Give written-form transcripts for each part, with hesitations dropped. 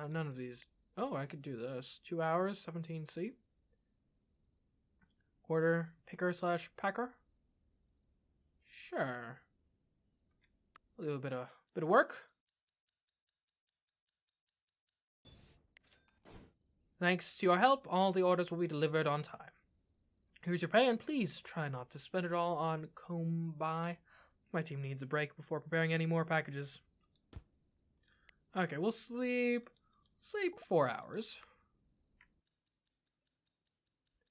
None of these. Oh, I could do this. 2 hours, 17C. Order picker / packer. Sure. We'll do a bit of work. Thanks to your help, all the orders will be delivered on time. Here's your pay, and please try not to spend it all on combi. My team needs a break before preparing any more packages. Okay, we'll sleep 4 hours.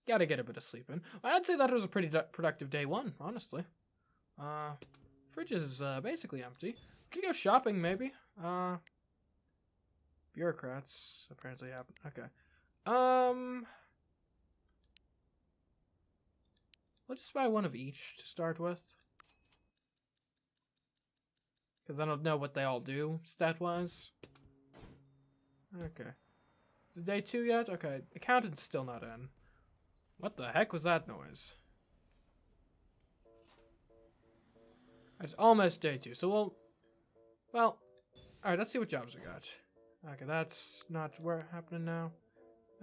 Gotta get a bit of sleep in. I'd say that was a pretty productive day one, honestly. Fridge is basically empty. Could go shopping, maybe. Bureaucrats apparently happen. Okay. Let's just buy one of each to start with. Because I don't know what they all do, stat-wise. Okay. Is it day 2 yet? Okay, accountant's still not in. What the heck was that noise? It's almost day 2, so well, alright, let's see what jobs we got. Okay, that's not happening now.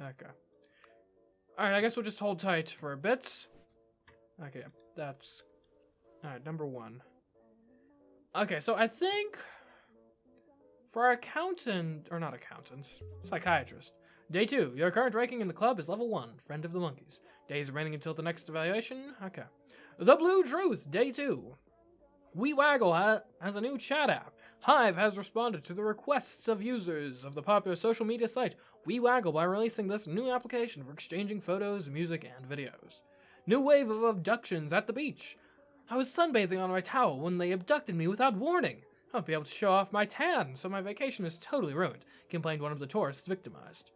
Okay. Alright, I guess we'll just hold tight for a bit. Okay, that's... Alright, number 1. Okay, so I think... For our accountant... Or not accountant. Psychiatrist. Day 2. Your current ranking in the club is level 1. Friend of the monkeys. Days remaining until the next evaluation. Okay. The Blue Truth. Day 2. WeWaggle has a new chat app. Hive has responded to the requests of users of the popular social media site WeWaggle by releasing this new application for exchanging photos, music, and videos. New wave of abductions at the beach. I was sunbathing on my towel when they abducted me without warning. I won't be able to show off my tan, so my vacation is totally ruined, complained one of the tourists victimized.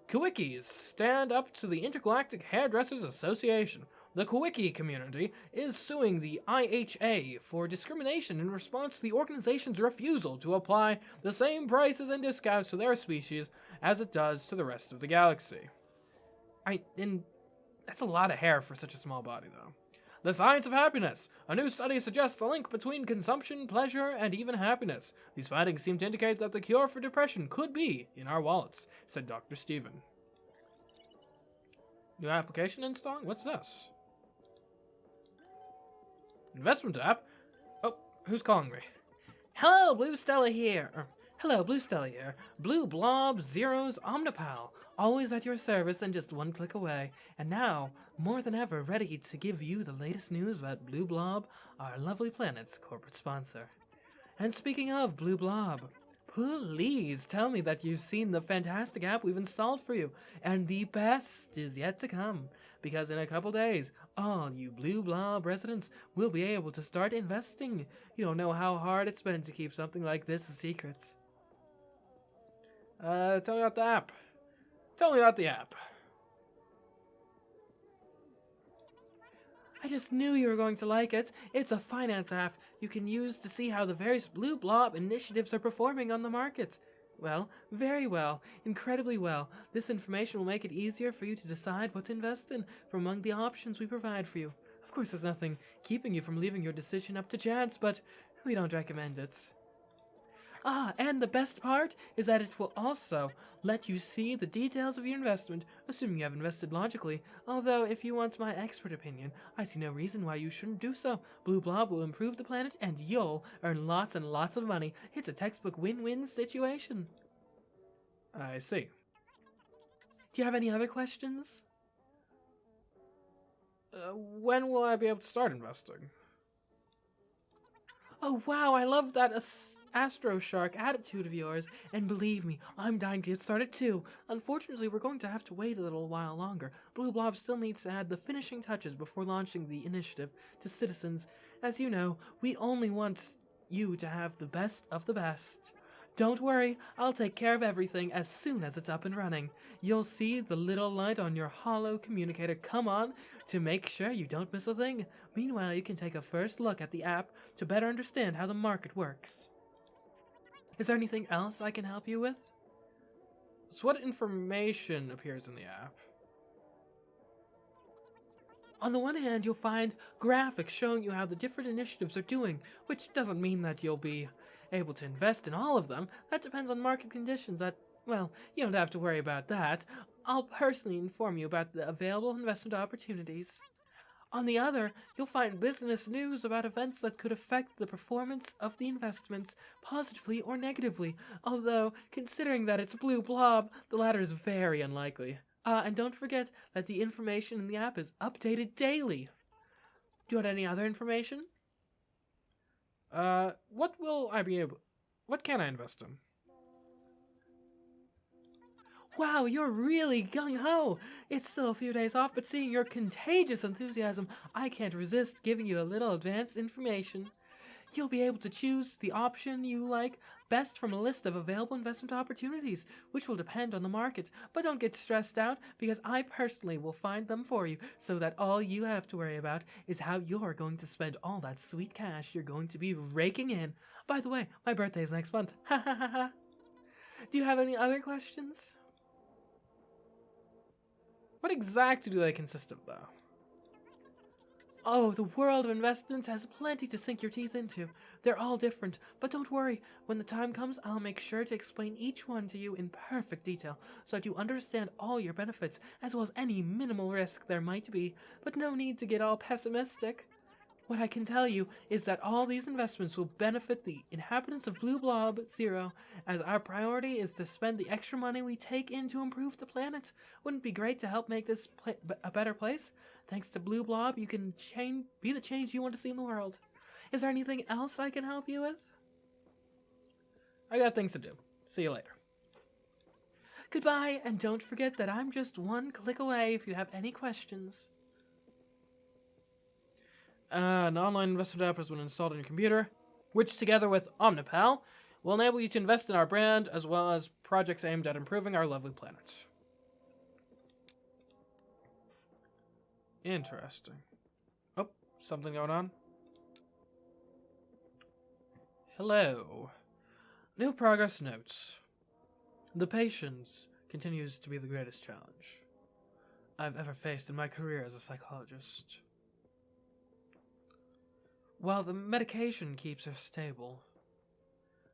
Quickies stand up to the Intergalactic Hairdressers Association. The Quickie community is suing the IHA for discrimination in response to the organization's refusal to apply the same prices and discounts to their species as it does to the rest of the galaxy. That's a lot of hair for such a small body, though. The Science of Happiness. A new study suggests a link between consumption, pleasure, and even happiness. These findings seem to indicate that the cure for depression could be in our wallets, said Dr. Steven. New application installing? What's this? Investment app? Oh, who's calling me? Hello, Blue Stella here. Hello, Blue Stella here. Blue Blob Zero's Omnipal. Always at your service and just one click away. And now, more than ever, ready to give you the latest news about Blue Blob, our lovely planet's corporate sponsor. And speaking of Blue Blob, please tell me that you've seen the fantastic app we've installed for you. And the best is yet to come. Because in a couple days, all you Blue Blob residents will be able to start investing. You don't know how hard it's been to keep something like this a secret. Tell me about the app. Tell me about the app. I just knew you were going to like it. It's a finance app you can use to see how the various Blue Blob initiatives are performing on the market. Well, very well, incredibly well. This information will make it easier for you to decide what to invest in from among the options we provide for you. Of course, there's nothing keeping you from leaving your decision up to chance, but we don't recommend it. Ah, and the best part is that it will also let you see the details of your investment, assuming you have invested logically. Although, if you want my expert opinion, I see no reason why you shouldn't do so. Blue Blob will improve the planet, and you'll earn lots and lots of money. It's a textbook win-win situation. I see. Do you have any other questions? When will I be able to start investing? Oh wow, I love that Astro Shark attitude of yours, and believe me, I'm dying to get started too. Unfortunately, we're going to have to wait a little while longer. Blue Blob still needs to add the finishing touches before launching the initiative to citizens. As you know, we only want you to have the best of the best. Don't worry, I'll take care of everything as soon as it's up and running. You'll see the little light on your holo communicator come on to make sure you don't miss a thing. Meanwhile, you can take a first look at the app to better understand how the market works. Is there anything else I can help you with? So what information appears in the app? On the one hand, you'll find graphics showing you how the different initiatives are doing, which doesn't mean that you'll be able to invest in all of them. That depends on market conditions at Well, you don't have to worry about that. I'll personally inform you about the available investment opportunities. On the other, you'll find business news about events that could affect the performance of the investments, positively or negatively, although, considering that it's a blue blob, the latter is very unlikely. And don't forget that the information in the app is updated daily. Do you want any other information? What can I invest in? Wow, you're really gung-ho! It's still a few days off, but seeing your contagious enthusiasm, I can't resist giving you a little advanced information. You'll be able to choose the option you like best from a list of available investment opportunities, which will depend on the market. But don't get stressed out, because I personally will find them for you, so that all you have to worry about is how you're going to spend all that sweet cash you're going to be raking in. By the way, my birthday is next month. Ha ha ha ha. Do you have any other questions? What exactly do they consist of, though? Oh, the world of investments has plenty to sink your teeth into. They're all different, but don't worry. When the time comes, I'll make sure to explain each one to you in perfect detail, so that you understand all your benefits, as well as any minimal risk there might be. But no need to get all pessimistic. What I can tell you is that all these investments will benefit the inhabitants of Blue Blob Zero, as our priority is to spend the extra money we take in to improve the planet. Wouldn't it be great to help make this a better place? Thanks to Blue Blob, you can be the change you want to see in the world. Is there anything else I can help you with? I got things to do. See you later. Goodbye, and don't forget that I'm just one click away if you have any questions. An online investment app has been installed on your computer, which together with Omnipal will enable you to invest in our brand as well as projects aimed at improving our lovely planet. Interesting. Oh, something going on? Hello. New progress notes. The patience continues to be the greatest challenge I've ever faced in my career as a psychologist. While the medication keeps her stable,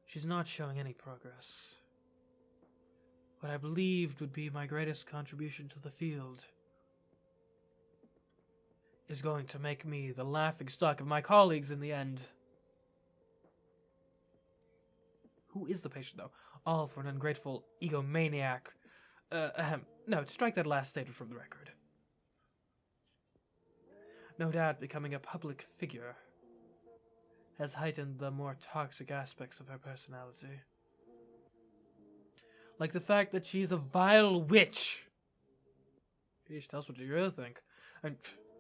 she's not showing any progress. What I believed would be my greatest contribution to the field is going to make me the laughingstock of my colleagues in the end. Who is the patient, though? All for an ungrateful egomaniac. No, strike that last statement from the record. No doubt becoming a public figure has heightened the more toxic aspects of her personality. Like the fact that she's a vile witch. Sheesh, tell us what you really think.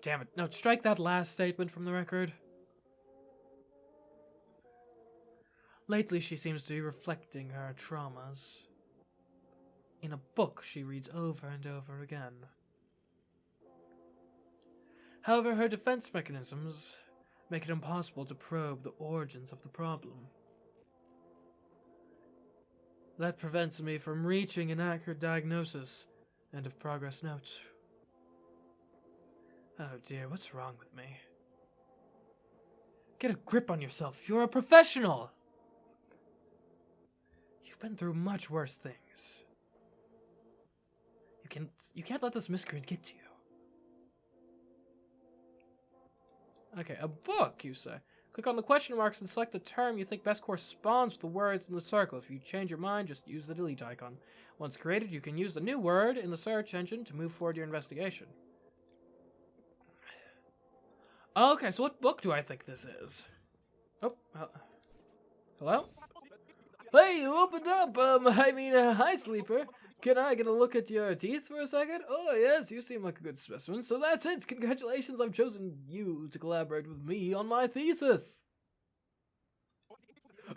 Damn it. No, strike that last statement from the record. Lately, she seems to be reflecting her traumas in a book she reads over and over again. However, her defense mechanisms make it impossible to probe the origins of the problem. That prevents me from reaching an accurate diagnosis. End of progress note. Oh dear, what's wrong with me? Get a grip on yourself. You're a professional. You've been through much worse things. You can't let this miscreant get to you. Okay, a book, you say. Click on the question marks and select the term you think best corresponds with the words in the circle. If you change your mind, just use the delete icon. Once created, you can use the new word in the search engine to move forward your investigation. Okay, so what book do I think this is? Oh, hello? Hey, you opened up! Hi, sleeper. Can I get a look at your teeth for a second? Oh, yes, you seem like a good specimen. So that's it. Congratulations, I've chosen you to collaborate with me on my thesis.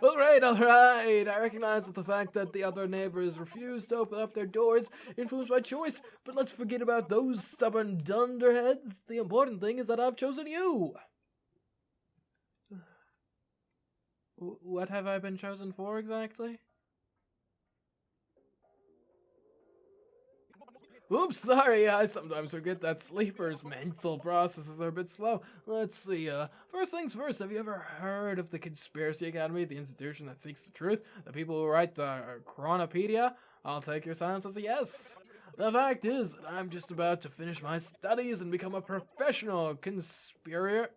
Alright. I recognize that the fact that the other neighbors refused to open up their doors influenced my choice, but let's forget about those stubborn dunderheads. The important thing is that I've chosen you. What have I been chosen for exactly? Oops, sorry, I sometimes forget that sleepers' mental processes are a bit slow. Let's see, first things first, have you ever heard of the Conspiracy Academy, the institution that seeks the truth? The people who write the Chronopedia? I'll take your silence as a yes. The fact is that I'm just about to finish my studies and become a professional conspironic?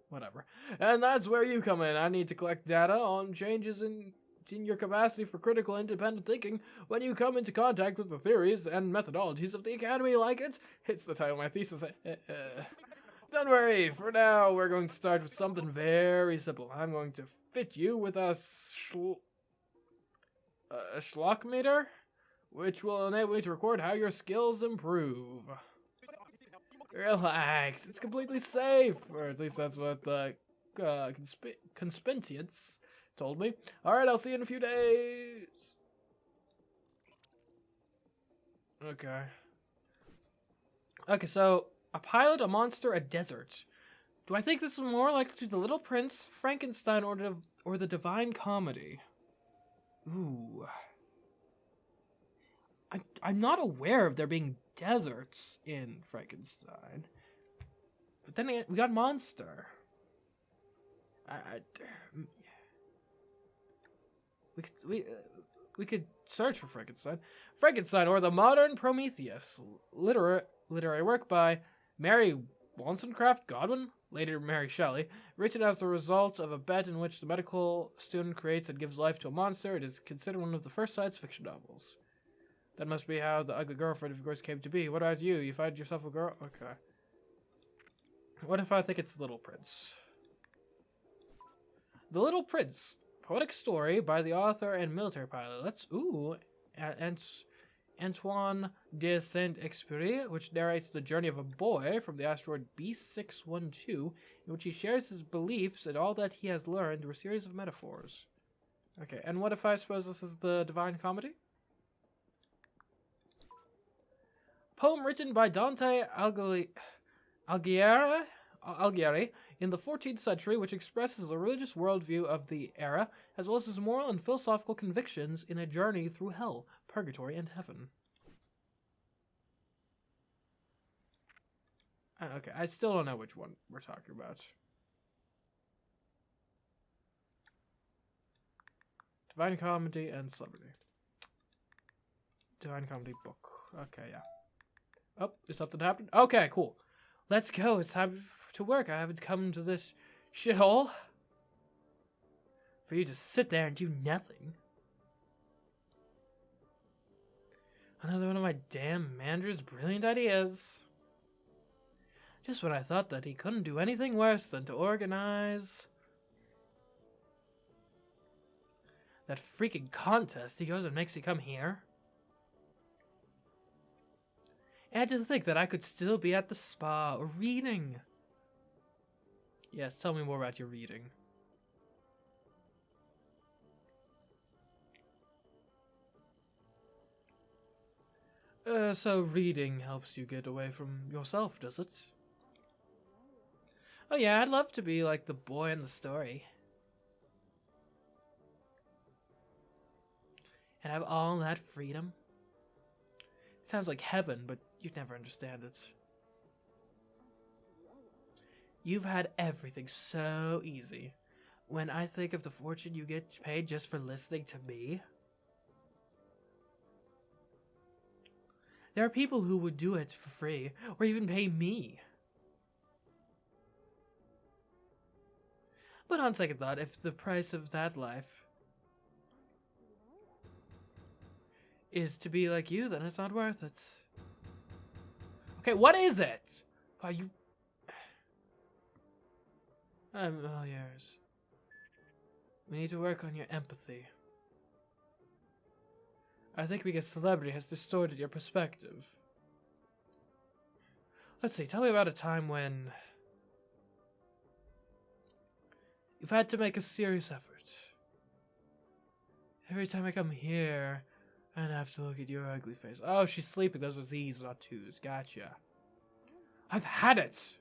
Whatever. And that's where you come in. I need to collect data on changes in your capacity for critical independent thinking when you come into contact with the theories and methodologies of the Academy. Like it's the title of my thesis. Don't worry, for now we're going to start with something very simple. I'm going to fit you with a schlock meter, which will enable you to record how your skills improve. Relax, it's completely safe, or at least that's what the conspentients told me. Alright, I'll see you in a few days. Okay. Okay, so a pilot, a monster, a desert. Do I think this is more likely to The Little Prince, Frankenstein, or the Divine Comedy? Ooh. I'm not aware of there being deserts in Frankenstein. But then again, we got monster. We could search for Frankenstein. Frankenstein or the Modern Prometheus. Literary work by Mary Wollstonecraft Godwin, later Mary Shelley, written as the result of a bet in which the medical student creates and gives life to a monster. It is considered one of the first science fiction novels. That must be how the ugly girlfriend of yours came to be. What about you? You find yourself a girl? Okay. What if I think it's The Little Prince? The Little Prince. Poetic story by the author and military pilot. Antoine de Saint-Exupéry, which narrates the journey of a boy from the asteroid B612, in which he shares his beliefs and all that he has learned through a series of metaphors. Okay, and what if I suppose this is the Divine Comedy? Poem written by Dante Alighieri in the 14th century, which expresses the religious worldview of the era, as well as his moral and philosophical convictions in a journey through hell, purgatory, and heaven. Okay, I still don't know which one we're talking about. Divine Comedy and Celebrity. Divine Comedy book. Okay, yeah. Oh, is something happening? Okay, cool. Let's go. It's time to work. I haven't come to this shithole for you to sit there and do nothing. Another one of my damn manager's brilliant ideas. Just when I thought that he couldn't do anything worse than to organize that freaking contest, he goes and makes you come here. And to think that I could still be at the spa reading. Yes, tell me more about your reading. So reading helps you get away from yourself, does it? Oh yeah, I'd love to be like the boy in the story. And have all that freedom. It sounds like heaven, but you'd never understand it. You've had everything so easy. When I think of the fortune you get paid just for listening to me. There are people who would do it for free, or even pay me. But on second thought, if the price of that life is to be like you, then it's not worth it. Okay, what is it? Are you... I'm all yours. We need to work on your empathy. I think being a celebrity has distorted your perspective. Let's see, tell me about a time when you've had to make a serious effort. Every time I come here, I have to look at your ugly face. Oh, she's sleeping. Those are Z's, not twos. Gotcha. I've had it.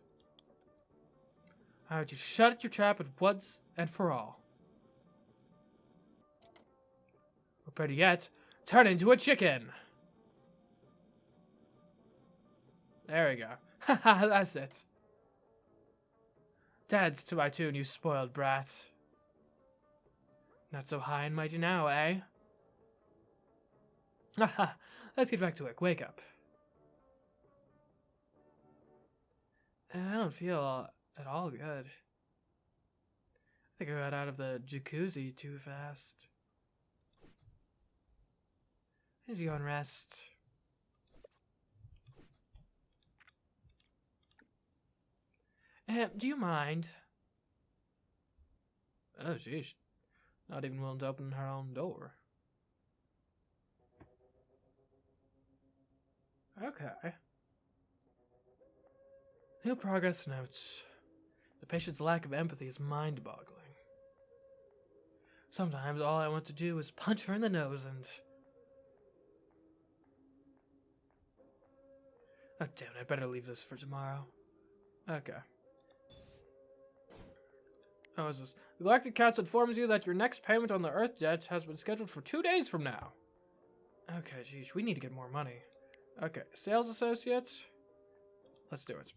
I would just shut your trap at once and for all. better yet, turn into a chicken. There we go. Haha, that's it. Dance to my tune, you spoiled brat. Not so high and mighty now, eh? Haha, let's get back to work. Wake up. I don't feel at all good. I think I got out of the jacuzzi too fast. I need to go and rest. Do you mind? Oh, sheesh. Not even willing to open her own door. Okay. New progress notes. The patient's lack of empathy is mind-boggling. Sometimes all I want to do is punch her in the nose and... Oh, damn it, I better leave this for tomorrow. Okay. Oh, is this? The Galactic Council informs you that your next payment on the Earth debt has been scheduled for 2 days from now. Okay, geez, we need to get more money. Okay, sales associates. Let's do it.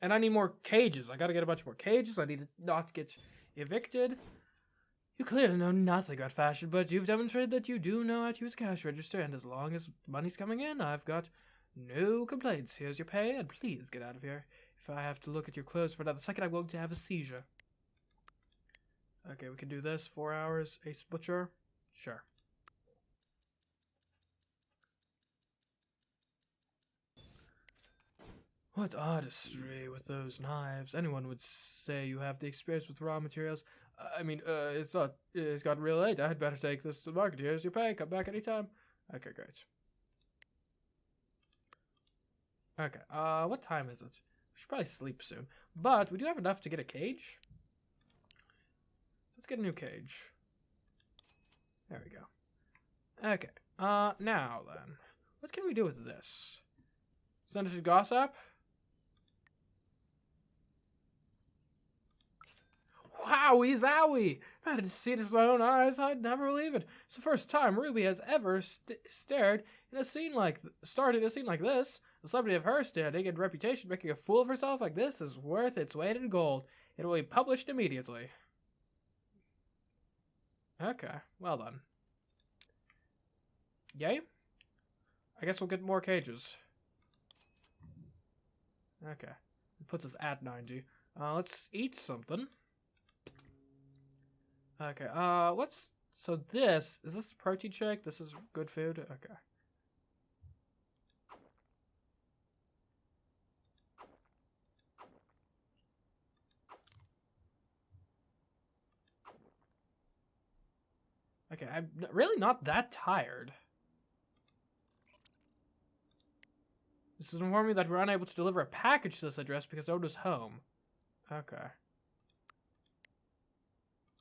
And I need more cages. I gotta get a bunch more cages. I need to not get evicted. You clearly know nothing about fashion, but you've demonstrated that you do know how to use a cash register, and as long as money's coming in, I've got no complaints. Here's your pay, and please get out of here. If I have to look at your clothes for another second, I'm going to have a seizure. Okay, we can do this. 4 hours. Ace Butcher. Sure. What artistry with those knives. Anyone would say you have the experience with raw materials. I mean, it's gotten real late. I'd better take this to the market. Here's your pay. Come back anytime. Okay, great. Okay, what time is it? We should probably sleep soon. But we do have enough to get a cage. Let's get a new cage. There we go. Okay, now then. What can we do with this? Send it to Gossip? Wowie zowie! If I had seen it with my own eyes, I'd never believe it. It's the first time Ruby has ever started in a scene like this. The celebrity of her standing and reputation making a fool of herself like this is worth its weight in gold. It will be published immediately. Okay, well then. Yay? I guess we'll get more cages. Okay. It puts us at 90. Let's eat something. Okay, so is this a protein shake? This is good food? Okay. Okay, I'm really not that tired. This is informing me that we're unable to deliver a package to this address because no one is home. Okay.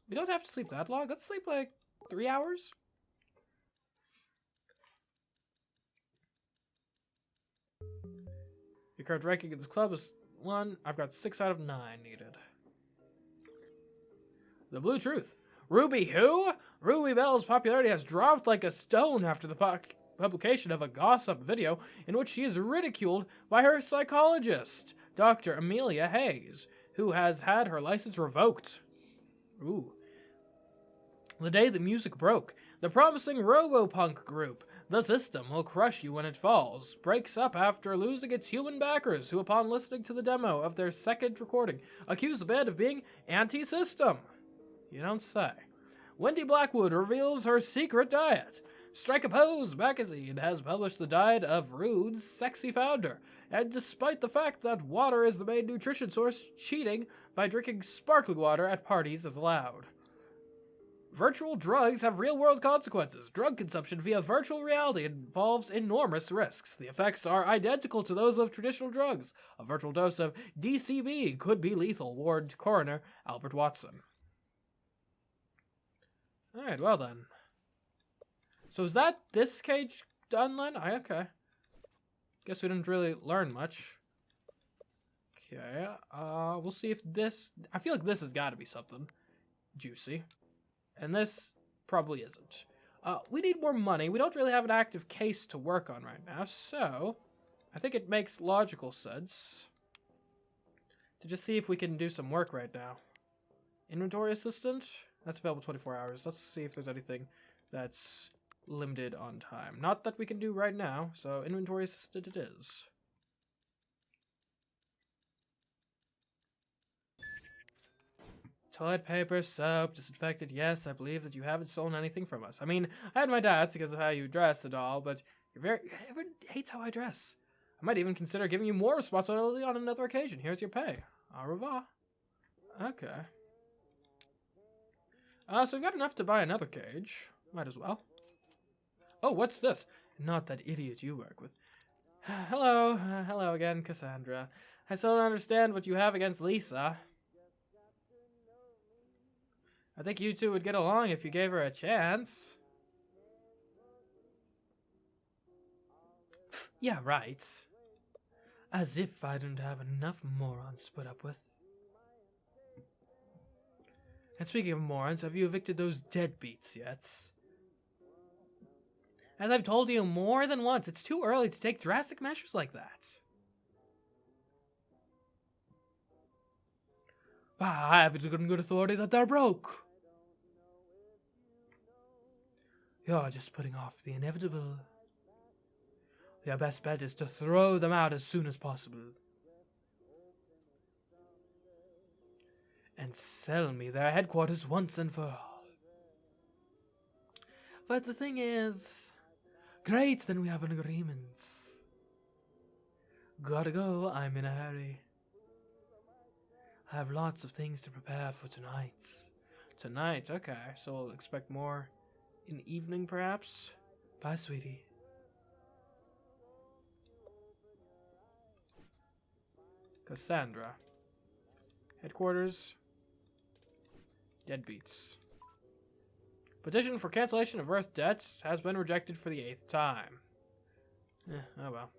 We don't have to sleep that long. Let's sleep like 3 hours. Your current ranking in this club is 1. I've got 6 out of 9 needed. The Blue Truth. Ruby who? Ruby Bell's popularity has dropped like a stone after the publication of a gossip video in which she is ridiculed by her psychologist, Dr. Amelia Hayes, who has had her license revoked. Ooh. The day the music broke, the promising Robopunk group, The System Will Crush You When It Falls, breaks up after losing its human backers who, upon listening to the demo of their second recording, accuse the band of being anti-system. You don't say. Wendy Blackwood reveals her secret diet. Strike a Pose magazine has published the diet of Rude's sexy founder, and despite the fact that water is the main nutrition source, cheating by drinking sparkling water at parties is allowed. Virtual drugs have real-world consequences. Drug consumption via virtual reality involves enormous risks. The effects are identical to those of traditional drugs. A virtual dose of DCB could be lethal, warned coroner Albert Watson. Alright, well then. So is that this cage done then? Okay. Guess we didn't really learn much. Okay, we'll see if this... I feel like this has got to be something juicy. And this probably isn't. We need more money. We don't really have an active case to work on right now, so I think it makes logical sense to just see if we can do some work right now. Inventory assistant? That's available 24 hours. Let's see if there's anything that's limited on time. Not that we can do right now, so inventory assistant it is. Toilet paper, soap, disinfectant. Yes, I believe that you haven't stolen anything from us. I mean, I had my doubts because of how you dress and all, but everyone hates how I dress. I might even consider giving you more responsibility on another occasion. Here's your pay. Au revoir. Okay. So we've got enough to buy another cage. Might as well. Oh, what's this? Not that idiot you work with. Hello. Hello again, Cassandra. I still don't understand what you have against Lisa. I think you two would get along if you gave her a chance. Yeah, right. As if I don't have enough morons to put up with. And speaking of morons, have you evicted those deadbeats yet? As I've told you more than once, it's too early to take drastic measures like that. I have it on good authority that they're broke. You're just putting off the inevitable. Your best bet is to throw them out as soon as possible. And sell me their headquarters once and for all. But the thing is, great, then we have an agreement. Gotta go, I'm in a hurry. I have lots of things to prepare for tonight. Tonight, okay, so we'll expect more in the evening perhaps? Bye, sweetie. Cassandra. Headquarters. Deadbeats. Petition for cancellation of Earth debts has been rejected for the 8th time. Oh well.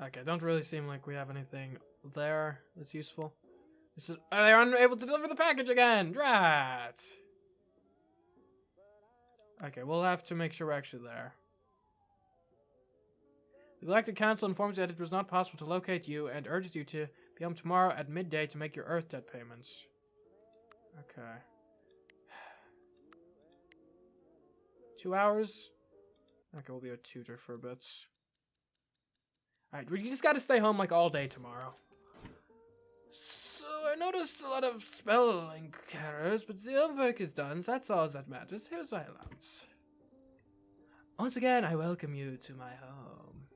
Okay, don't really seem like we have anything there that's useful. This is, they're unable to deliver the package again! Drat! Okay, we'll have to make sure we're actually there. The Galactic Council informs you that it was not possible to locate you and urges you to be home tomorrow at midday to make your Earth debt payments. Okay. 2 hours? Okay, we'll be a tutor for a bit. Alright, we just gotta stay home like all day tomorrow. So I noticed a lot of spelling errors, but the homework is done, so that's all that matters. Here's my allowance. Once again, I welcome you to my home.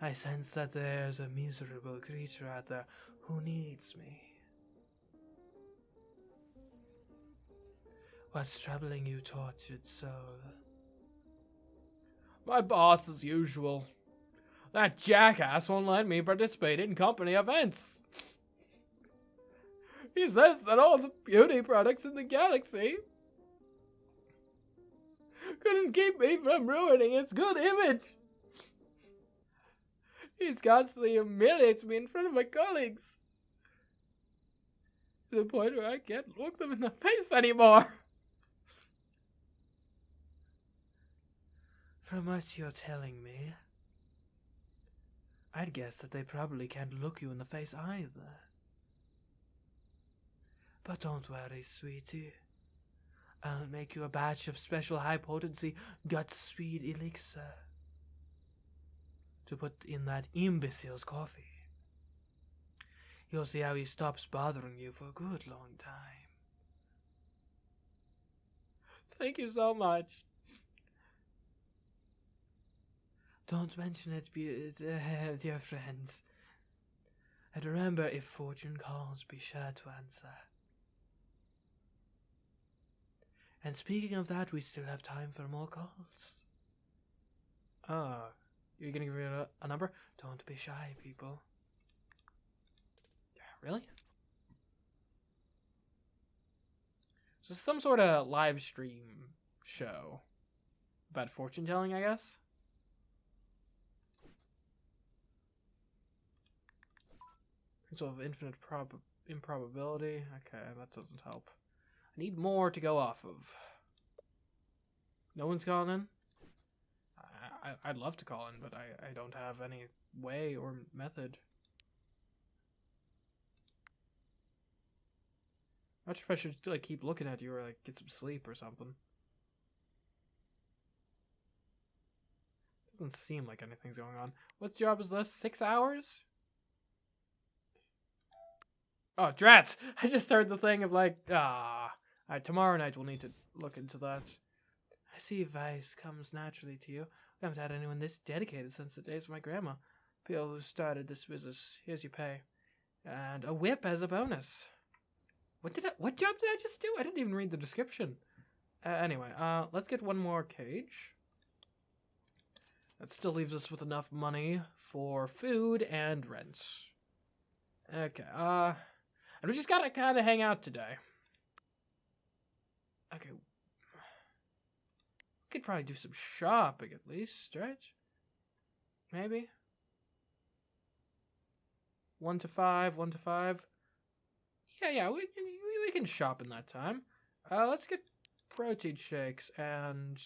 I sense that there's a miserable creature out there who needs me. What's troubling you, tortured soul? My boss, as usual. That jackass won't let me participate in company events. He says that all the beauty products in the galaxy couldn't keep me from ruining its good image. He constantly humiliates me in front of my colleagues. To the point where I can't look them in the face anymore. From what you're telling me, I'd guess that they probably can't look you in the face either. But don't worry, sweetie. I'll make you a batch of special high-potency gut speed elixir to put in that imbecile's coffee. You'll see how he stops bothering you for a good long time. Thank you so much. Don't mention it, dear friends. And remember, if fortune calls, be sure to answer. And speaking of that, we still have time for more calls. Oh, you're gonna give me a number? Don't be shy, people. Really? So some sort of live stream show about fortune telling, I guess. Sort of infinite improbability. Okay, that doesn't help. I need more to go off of. No one's calling in? I'd love to call in, but I don't have any way or method. Not sure if I should like keep looking at you or like get some sleep or something. Doesn't seem like anything's going on. What job is this? 6 hours? Oh, drats! I just heard the thing of like, tomorrow night we'll need to look into that. I see advice comes naturally to you. We haven't had anyone this dedicated since the days of my grandma. People who started this business. Here's your pay. And a whip as a bonus. What job did I just do? I didn't even read the description. Anyway, let's get one more cage. That still leaves us with enough money for food and rents. Okay, and we just gotta kind of hang out today. Okay. We could probably do some shopping at least, right? Maybe? 1 to 5, 1 to 5. Yeah, we can shop in that time. Let's get protein shakes and...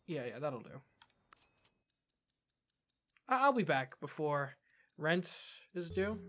Yeah, that'll do. I'll be back before rent is due.